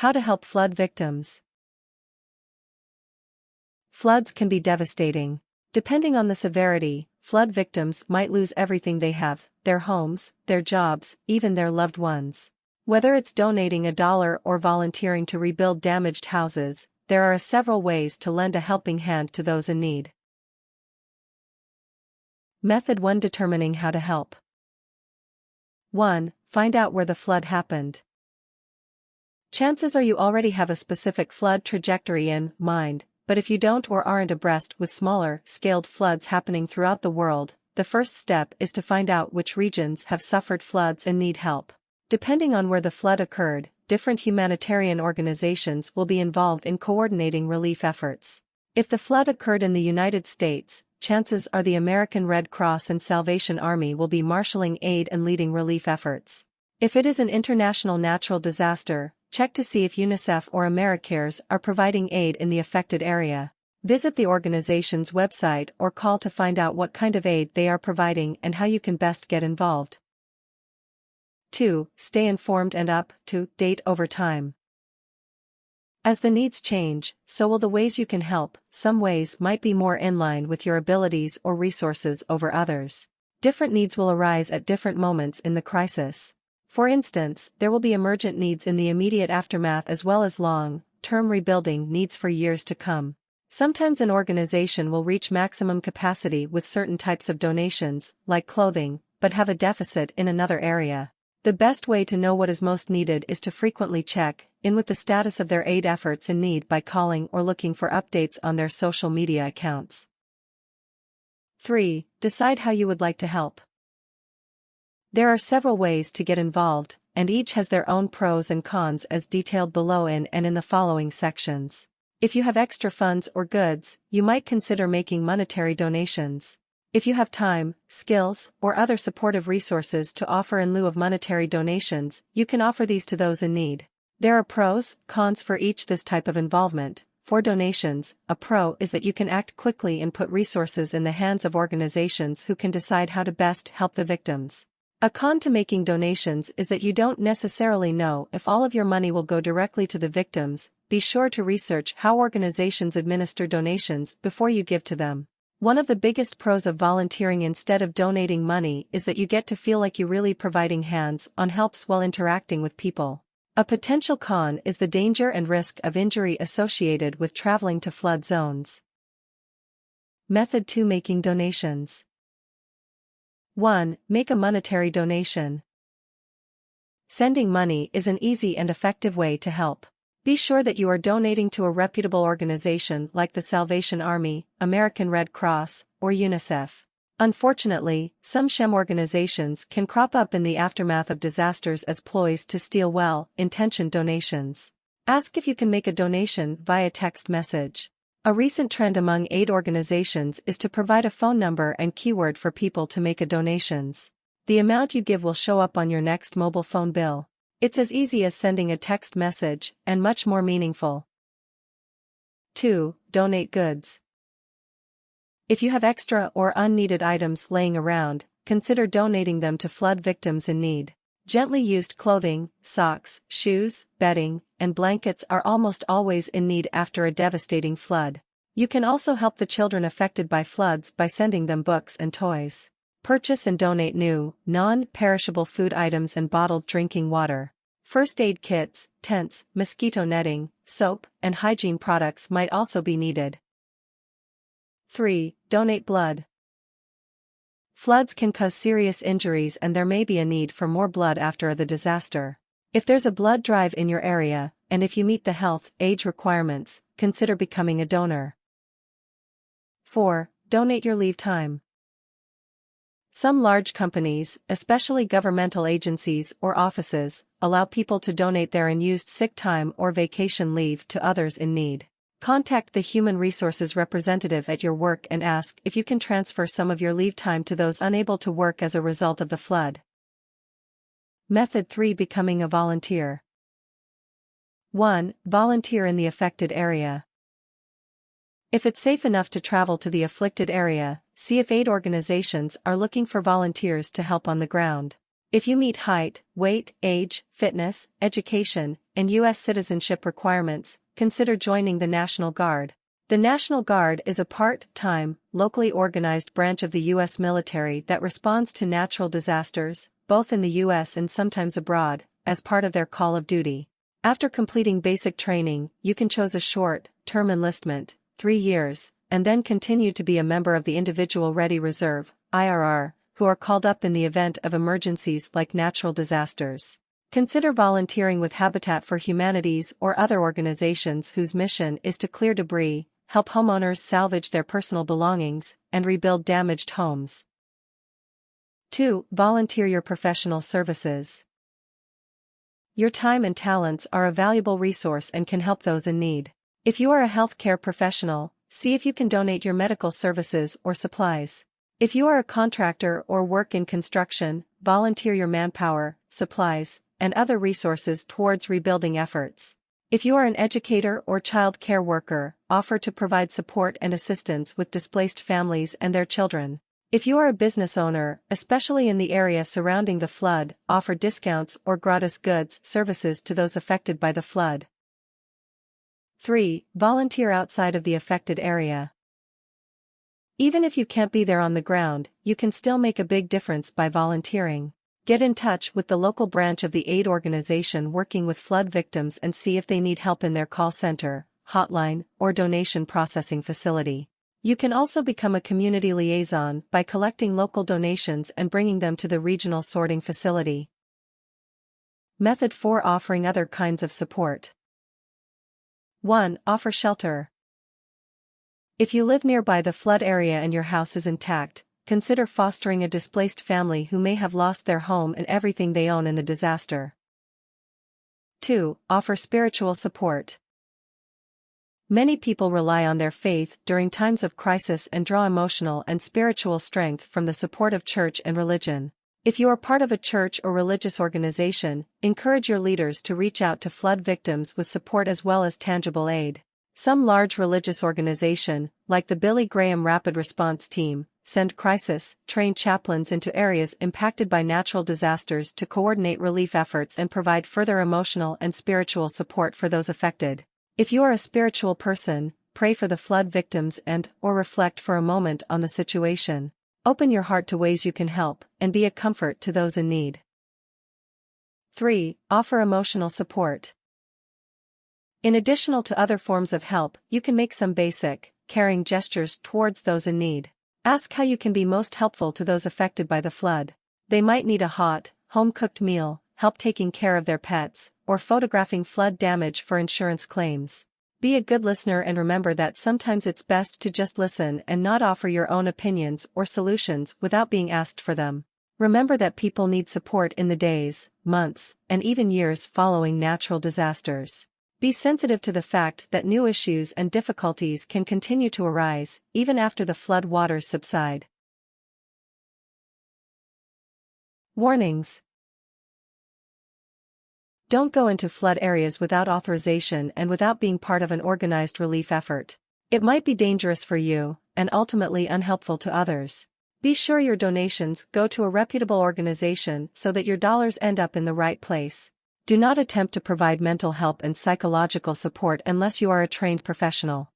How to help flood victims. Floods can be devastating. Depending on the severity, flood victims might lose everything they have, their homes, their jobs, even their loved ones. Whether it's donating $1 or volunteering to rebuild damaged houses, there are several ways to lend a helping hand to those in need. Method 1. Determining how to help. 1. Find out where the flood happened. Chances are you already have a specific flood trajectory in mind, but if you don't or aren't abreast with smaller, scaled floods happening throughout the world, the first step is to find out which regions have suffered floods and need help. Depending on where the flood occurred, different humanitarian organizations will be involved in coordinating relief efforts. If the flood occurred in the United States, chances are the American Red Cross and Salvation Army will be marshaling aid and leading relief efforts. If it is an international natural disaster, check to see if UNICEF or AmeriCares are providing aid in the affected area. Visit the organization's website or call to find out what kind of aid they are providing and how you can best get involved. 2. Stay informed and up to date over time. As the needs change, so will the ways you can help. Some ways might be more in line with your abilities or resources over others. Different needs will arise at different moments in the crisis. For instance, there will be emergent needs in the immediate aftermath as well as long-term rebuilding needs for years to come. Sometimes an organization will reach maximum capacity with certain types of donations, like clothing, but have a deficit in another area. The best way to know what is most needed is to frequently check in with the status of their aid efforts in need by calling or looking for updates on their social media accounts. 3. Decide how you would like to help. There are several ways to get involved, and each has their own pros and cons as detailed below in the following sections. If you have extra funds or goods, you might consider making monetary donations. If you have time, skills, or other supportive resources to offer in lieu of monetary donations, you can offer these to those in need. There are pros, cons for each this type of involvement. For donations, a pro is that you can act quickly and put resources in the hands of organizations who can decide how to best help the victims. A con to making donations is that you don't necessarily know if all of your money will go directly to the victims. Be sure to research how organizations administer donations before you give to them. One of the biggest pros of volunteering instead of donating money is that you get to feel like you're really providing hands-on helps while interacting with people. A potential con is the danger and risk of injury associated with traveling to flood zones. Method 2. Making donations. 1. Make a monetary donation. Sending money is an easy and effective way to help. Be sure that you are donating to a reputable organization like the Salvation Army, American Red Cross, or UNICEF. Unfortunately, some SHEM organizations can crop up in the aftermath of disasters as ploys to steal well-intentioned donations. Ask if you can make a donation via text message. A recent trend among aid organizations is to provide a phone number and keyword for people to make donations. The amount you give will show up on your next mobile phone bill. It's as easy as sending a text message, and much more meaningful. 2. Donate goods. If you have extra or unneeded items laying around, consider donating them to flood victims in need. Gently used clothing, socks, shoes, bedding, and blankets are almost always in need after a devastating flood. You can also help the children affected by floods by sending them books and toys. Purchase and donate new, non-perishable food items and bottled drinking water. First aid kits, tents, mosquito netting, soap, and hygiene products might also be needed. 3. Donate blood. Floods can cause serious injuries and there may be a need for more blood after the disaster. If there's a blood drive in your area, and if you meet the health, age requirements, consider becoming a donor. 4. Donate your leave time. Some large companies, especially governmental agencies or offices, allow people to donate their unused sick time or vacation leave to others in need. Contact the human resources representative at your work and ask if you can transfer some of your leave time to those unable to work as a result of the flood. Method 3. Becoming a volunteer. 1. Volunteer in the affected area. If it's safe enough to travel to the afflicted area, see if aid organizations are looking for volunteers to help on the ground. If you meet height, weight, age, fitness, education, and U.S. citizenship requirements, consider joining the National Guard. The National Guard is a part-time, locally organized branch of the U.S. military that responds to natural disasters, both in the U.S. and sometimes abroad, as part of their call of duty. After completing basic training, you can choose a short-term enlistment, 3 years, and then continue to be a member of the Individual Ready Reserve, IRR, who are called up in the event of emergencies like natural disasters. Consider volunteering with Habitat for Humanities or other organizations whose mission is to clear debris, help homeowners salvage their personal belongings, and rebuild damaged homes. 2. Volunteer your professional services. Your time and talents are a valuable resource and can help those in need. If you are a healthcare professional, see if you can donate your medical services or supplies. If you are a contractor or work in construction, volunteer your manpower, supplies, and other resources towards rebuilding efforts. If you are an educator or child care worker, offer to provide support and assistance with displaced families and their children. If you are a business owner, especially in the area surrounding the flood, offer discounts or gratis goods services to those affected by the flood. 3. Volunteer outside of the affected area. Even if you can't be there on the ground, you can still make a big difference by volunteering. Get in touch with the local branch of the aid organization working with flood victims and see if they need help in their call center, hotline, or donation processing facility. You can also become a community liaison by collecting local donations and bringing them to the regional sorting facility. Method 4. Offering other kinds of support. 1. Offer shelter. If you live nearby the flood area and your house is intact, consider fostering a displaced family who may have lost their home and everything they own in the disaster. 2. Offer spiritual support. Many people rely on their faith during times of crisis and draw emotional and spiritual strength from the support of church and religion. If you are part of a church or religious organization, encourage your leaders to reach out to flood victims with support as well as tangible aid. Some large religious organizations, like the Billy Graham Rapid Response Team, send crisis-trained chaplains into areas impacted by natural disasters to coordinate relief efforts and provide further emotional and spiritual support for those affected. If you are a spiritual person, pray for the flood victims or reflect for a moment on the situation. Open your heart to ways you can help and be a comfort to those in need. 3. Offer emotional support. In addition to other forms of help, you can make some basic, caring gestures towards those in need. Ask how you can be most helpful to those affected by the flood. They might need a hot, home-cooked meal, help taking care of their pets, or photographing flood damage for insurance claims. Be a good listener and remember that sometimes it's best to just listen and not offer your own opinions or solutions without being asked for them. Remember that people need support in the days, months, and even years following natural disasters. Be sensitive to the fact that new issues and difficulties can continue to arise, even after the flood waters subside. Warnings. Don't go into flood areas without authorization and without being part of an organized relief effort. It might be dangerous for you, and ultimately unhelpful to others. Be sure your donations go to a reputable organization so that your dollars end up in the right place. Do not attempt to provide mental help and psychological support unless you are a trained professional.